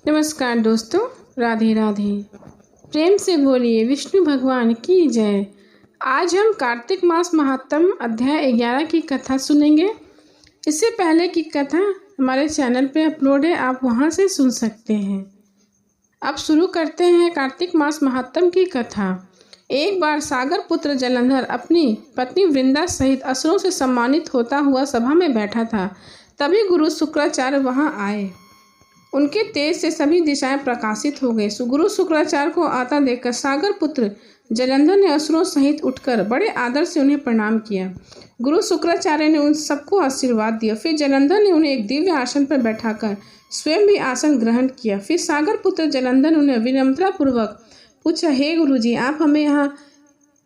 नमस्कार दोस्तों, राधे राधे। प्रेम से बोलिए विष्णु भगवान की जय। आज हम कार्तिक मास महात्म्य अध्याय 11 की कथा सुनेंगे। इससे पहले की कथा हमारे चैनल पे अपलोड है, आप वहां से सुन सकते हैं। अब शुरू करते हैं कार्तिक मास महात्म्य की कथा। एक बार सागर पुत्र जलंधर अपनी पत्नी वृंदा सहित असुरों से सम्मानित होता हुआ सभा में बैठा था। तभी गुरु शुक्राचार्य वहां आए। उनके तेज से सभी दिशाएं प्रकाशित हो गई। गुरु शुक्राचार्य को आता देखकर सागर पुत्र जलंधर ने असुरों सहित उठकर बड़े आदर से उन्हें प्रणाम किया। गुरु शुक्राचार्य ने उन सबको आशीर्वाद दिया। फिर जलंधर ने उन्हें एक दिव्य आसन पर बैठाकर स्वयं भी आसन ग्रहण किया। फिर सागर पुत्र जलंधर ने उन्हें विनम्रता पूर्वक पूछा, हे गुरु जी, आप हमें यहाँ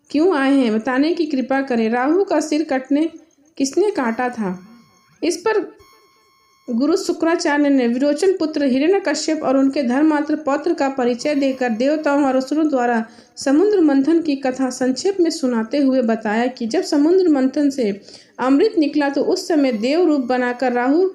क्यों आए हैं? बताने की कृपा करें। राहु का सिर किसने काटा था? इस पर गुरु शुक्राचार्य ने विरोचन पुत्र हिरण्यकश्यप और उनके धर्मात्र पौत्र का परिचय देकर देवताओं और असुरों द्वारा समुद्र मंथन की कथा संक्षेप में सुनाते हुए बताया कि जब समुद्र मंथन से अमृत निकला तो उस समय देव रूप बनाकर राहु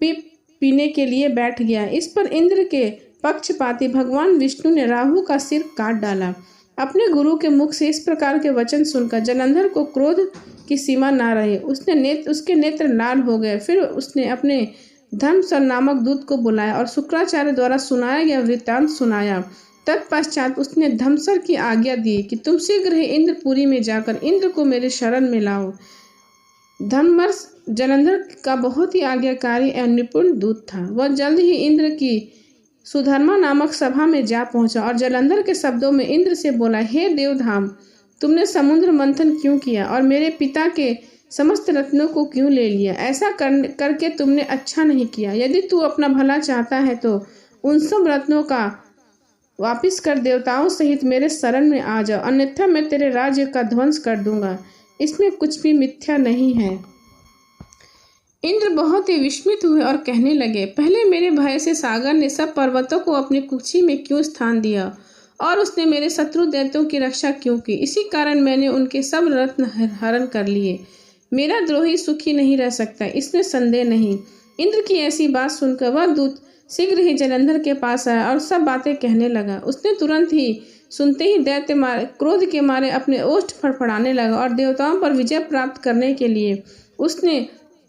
पीने के लिए बैठ गया। इस पर इंद्र के पक्षपाती भगवान विष्णु ने राहु का सिर काट डाला। अपने गुरु के मुख से इस प्रकार के वचन सुनकर जलंधर को क्रोध की सीमा ना रही। उसके नेत्र लाल हो गए। फिर उसने अपने धर्मसर नामक दूत को बुलाया और शुक्राचार्य द्वारा सुनाया गया वृत्तांत सुनाया। तत्पश्चात उसने धर्मसर की आज्ञा दी कि तुम शीघ्र ही इंद्रपुरी में जाकर इंद्र को मेरे शरण में लाओ। धर्मर्ष जलंधर का बहुत ही आज्ञाकारी एवं निपुण दूत था। वह जल्द ही इंद्र की सुधर्मा नामक सभा में जा पहुंचा और जलंधर के शब्दों में इंद्र से बोला, हे देवधाम, तुमने समुद्र मंथन क्यों किया और मेरे पिता के समस्त रत्नों को क्यों ले लिया? ऐसा करके तुमने अच्छा नहीं किया। यदि तू अपना भला चाहता है तो उन सब रत्नों का वापिस कर देवताओं सहित मेरे शरण में आ जाओ, अन्यथा मैं तेरे राज्य का ध्वंस कर दूंगा। इसमें कुछ भी मिथ्या नहीं है। इंद्र बहुत ही विस्मित हुए और कहने लगे, पहले मेरे भय से सागर ने सब पर्वतों को अपनी कुक्षी में क्यों स्थान दिया और उसने मेरे शत्रु दैत्यों की रक्षा क्यों की? इसी कारण मैंने उनके सब रत्न हरण कर लिए। मेरा द्रोही सुखी नहीं रह सकता, इसमें संदेह नहीं। इंद्र की ऐसी बात सुनकर वह दूत शीघ्र ही जलंधर के पास आया और सब बातें कहने लगा। उसने तुरंत ही सुनते ही दैत्य क्रोध के मारे अपने ओष्ठ फड़फड़ाने लगा और देवताओं पर विजय प्राप्त करने के लिए उसने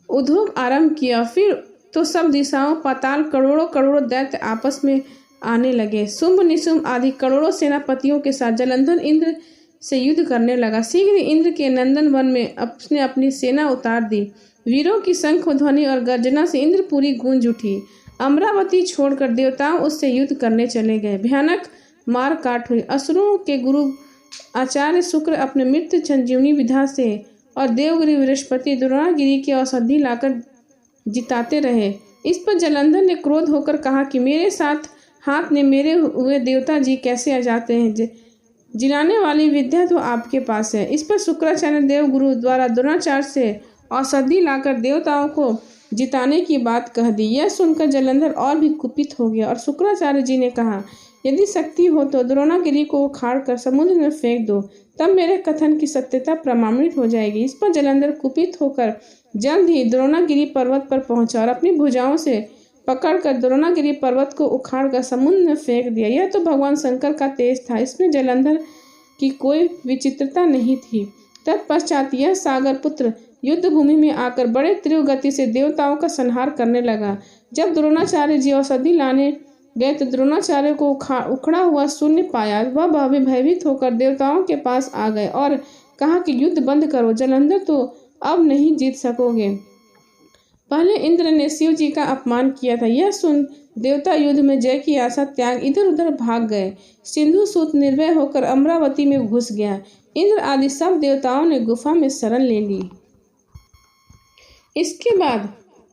उद्योग आरंभ किया। फिर तो सब दिशाओं पाताल करोड़ों दैत्य आपस में आने लगे। शुंभ निशुंभ आदि करोड़ों सेनापतियों के साथ जलंधर इंद्र से युद्ध करने लगा। शीघ्र इंद्र के नंदन वन में उसने अपनी सेना उतार दी। वीरों की शंख ध्वनि और गर्जना से इंद्रपुरी गूंज उठी। अमरावती छोड़कर देवताओं उससे युद्ध करने चले गए। भयानक मार काट हुई। असुरों के गुरु आचार्य शुक्र अपने मृत्यु संजीवनी विधा से और देवगिरी बृहस्पति द्रोणागिरी की औषधि लाकर जिताते रहे। इस पर जलंधर ने क्रोध होकर कहा कि मेरे साथ हाथ ने मेरे हुए देवता जी कैसे आ जाते हैं? जिलाने वाली विद्या तो आपके पास है। इस पर शुक्राचार्य देव गुरु द्वारा द्रोणाचार्य से औषधि लाकर देवताओं को जिताने की बात कह दी। यह सुनकर जलंधर और भी कुपित हो गया और शुक्राचार्य जी ने कहा, यदि शक्ति हो तो द्रोणागिरी को उखाड़ कर समुद्र में फेंक दो, तब मेरे कथन की सत्यता प्रमाणित हो जाएगी। इस पर जलंधर कुपित होकर जल्द ही द्रोणागिरी पर्वत पर पहुंचा और अपनी भुजाओं से पकड़कर द्रोणागिरी पर्वत को उखाड़कर समुद्र में फेंक दिया। यह तो भगवान शंकर का तेज था, इसमें जलंधर की कोई विचित्रता नहीं थी। तत्पश्चात यह सागर पुत्र युद्ध भूमि में आकर बड़े तीव्र गति से देवताओं का संहार करने लगा। जब द्रोणाचार्य जी औषधि लाने गए तो द्रोणाचार्य को उखड़ा हुआ शून्य पाया। वह भयभीत होकर देवताओं के पास आ गए और कहा कि युद्ध बंद करो, जलंधर तो अब नहीं जीत सकोगे। पहले इंद्र ने शिव जी का अपमान किया था। यह सुन देवता युद्ध में जय की आशा त्याग इधर उधर भाग गए। सिंधु सूत निर्भय होकर अमरावती में घुस गया। इंद्र आदि सब देवताओं ने गुफा में शरण ले ली। इसके बाद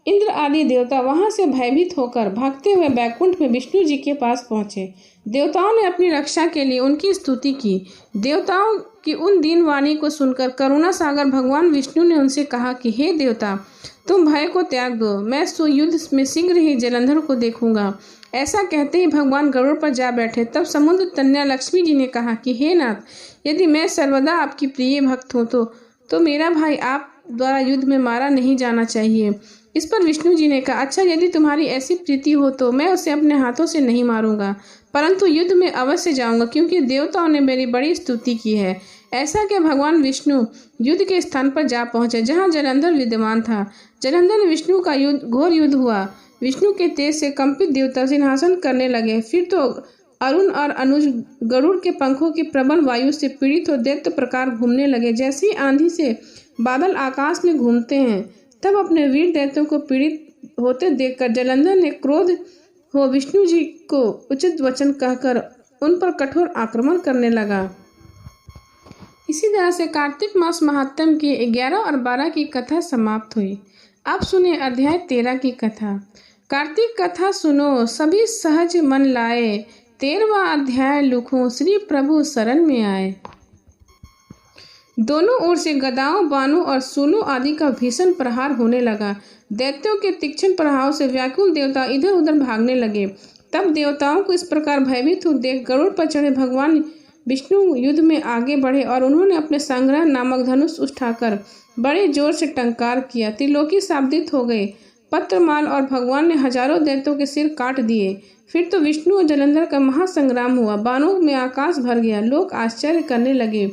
इंद्र आदि देवता वहां से भयभीत होकर भागते हुए बैकुंठ में विष्णु जी के पास पहुंचे। देवताओं ने अपनी रक्षा के लिए उनकी स्तुति की। देवताओं की उन दीन वाणी को सुनकर करुणा सागर भगवान विष्णु ने उनसे कहा कि हे देवता, तुम भय को त्याग दो, मैं युद्ध में शीघ्र ही जलंधर को देखूंगा। ऐसा कहते ही भगवान गरुड़ पर जा बैठे। तब समुद्र तन्या लक्ष्मी जी ने कहा कि हे नाथ, यदि मैं सर्वदा आपकी प्रिय भक्त हूँ तो मेरा भाई आप द्वारा युद्ध में मारा नहीं जाना चाहिए। इस पर विष्णु जी ने कहा, अच्छा यदि तुम्हारी ऐसी प्रीति हो तो मैं उसे अपने हाथों से नहीं मारूंगा, परंतु युद्ध में अवश्य जाऊंगा, क्योंकि देवताओं ने मेरी बड़ी स्तुति की है। ऐसा कि भगवान विष्णु युद्ध के स्थान पर जा पहुंचे जहां जलंधर विद्यमान था। जलंधर ने विष्णु का घोर युद्ध हुआ। विष्णु के तेज से कंपित देवता सिंहासन करने लगे। फिर तो अरुण और अनुज गरुड़ के पंखों की प्रबल वायु से पीड़ित हो दैत्य प्रकार घूमने लगे। जैसे ही आंधी से बादल आकाश में घूमते हैं, तब अपने वीर दैत्यों को पीड़ित होते देखकर जलंधर ने क्रोध हो विष्णु जी को उचित वचन कहकर उन पर कठोर आक्रमण करने लगा। इसी तरह से कार्तिक मास महात्म की 11 और 12 की कथा समाप्त हुई। अब सुने अध्याय 13 की कथा। कार्तिक कथा सुनो सभी सहज मन लाए, 13वां अध्याय लुखो श्री प्रभु शरण में आए। दोनों ओर से गदाओं, बाणों और सूलों आदि का भीषण प्रहार होने लगा। दैत्यों के तीक्ष्ण प्रहारों से व्याकुल देवता इधर उधर भागने लगे। तब देवताओं को इस प्रकार भयभीत हो देख गरुड़ पर चढ़े भगवान विष्णु युद्ध में आगे बढ़े और उन्होंने अपने संग्रह नामक धनुष उठाकर बड़े जोर से टंकार किया। त्रिलोकी शाब्दित हो गए। पत्रमाल और भगवान ने हजारों दैत्यों के सिर काट दिए। फिर तो विष्णु और जलंधर का महासंग्राम हुआ। बाणों में आकाश भर गया। लोग आश्चर्य करने लगे।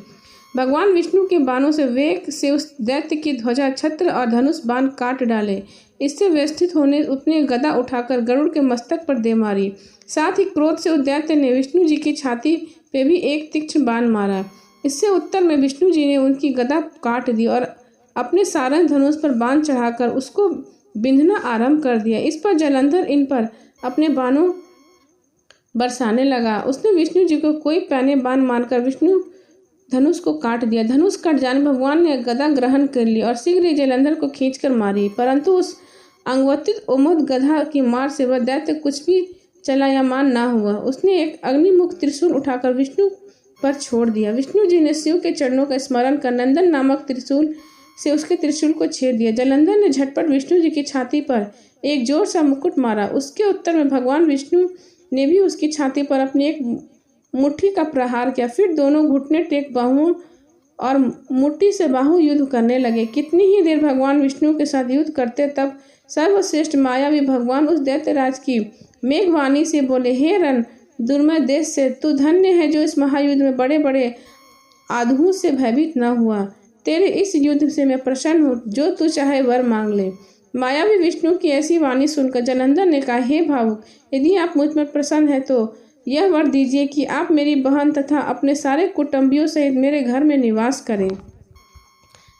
भगवान विष्णु के बाणों से वेग से उस दैत्य की ध्वजा, छत्र और धनुष बाण काट डाले। इससे व्यवस्थित होने उसने गदा उठाकर गरुड़ के मस्तक पर दे मारी। साथ ही क्रोध से उस दैत्य ने विष्णु जी की छाती पे भी एक तीक्ष्ण बाण मारा। इससे उत्तर में विष्णु जी ने उनकी गदा काट दी और अपने सारंग धनुष पर बाण चढ़ाकर उसको बिंधना आरंभ कर दिया। इस पर जलंधर इन पर अपने बाणों बरसाने लगा। उसने विष्णु जी को कोई पैने बाण मारकर विष्णु धनुष को काट दिया। धनुष कट जाने भगवान ने गदा ग्रहण कर ली और शीघ्र ही जलंधर को खींचकर मारी, परंतु उस अंगवतित उमद गधा की मार से वह दैत्य कुछ भी चलायमान न हुआ। उसने एक अग्निमुख त्रिशूल उठाकर विष्णु पर छोड़ दिया। विष्णु जी ने शिव के चरणों का स्मरण कर नंदन नामक त्रिशूल से उसके त्रिशूल को छेद दिया। जलंधर ने झटपट विष्णु जी की छाती पर एक जोर सा मुकुट मारा। उसके उत्तर में भगवान विष्णु ने भी उसकी छाती पर अपनी एक मुट्ठी का प्रहार किया। फिर दोनों घुटने टेक बाहुओं और मुट्ठी से बाहु युद्ध करने लगे। कितनी ही देर भगवान विष्णु के साथ युद्ध करते, तब सर्वश्रेष्ठ मायावी भगवान उस दैत्यराज की मेघवाणी से बोले, हे रण दुर्मय देश से, तू धन्य है जो इस महायुद्ध में बड़े बड़े आधुओं से भयभीत न हुआ। तेरे इस युद्ध से मैं प्रसन्न हूँ। जो तू चाहे वर मांग ले। मायावी विष्णु की ऐसी वाणी सुनकर जलंधर ने कहा, हे भावुक, यदि आप मुझ पर प्रसन्न है तो यह वर दीजिए कि आप मेरी बहन तथा अपने सारे कुटुंबियों सहित मेरे घर में निवास करें।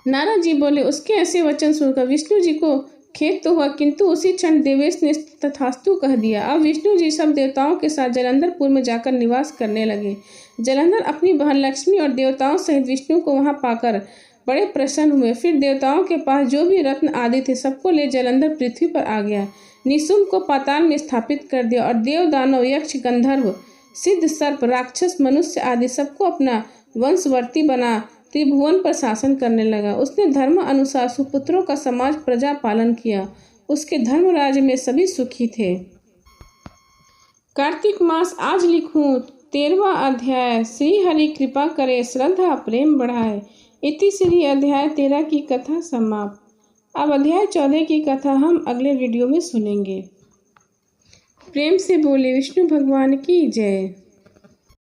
नारद जी बोले, उसके ऐसे वचन सुनकर विष्णु जी को खेद तो हुआ, किंतु उसी क्षण देवेश ने तथास्तु कह दिया। अब विष्णु जी सब देवताओं के साथ जलंधरपुर में जाकर निवास करने लगे। जलंधर अपनी बहन लक्ष्मी और देवताओं सहित विष्णु को वहां पाकर बड़े प्रसन्न हुए। फिर देवताओं के पास जो भी रत्न आदि थे, सबको ले जलंधर पृथ्वी पर आ गया। निशुंभ को पाताल में स्थापित कर दिया और देव, दानव, यक्ष, गंधर्व, सिद्ध, सर्प, राक्षस, मनुष्य आदि सबको अपना वंशवर्ती बना त्रिभुवन पर शासन करने लगा। उसने धर्म अनुसार सुपुत्रों का समाज प्रजा पालन किया। उसके धर्म राज्य में सभी सुखी थे। कार्तिक मास आज लिखूं 13वां अध्याय। श्री हरि कृपा करे, श्रद्धा प्रेम बढ़ाए। इति श्री अध्याय 13 की कथा समाप्त। अब अध्याय 14 की कथा हम अगले वीडियो में सुनेंगे। प्रेम से बोले विष्णु भगवान की जय।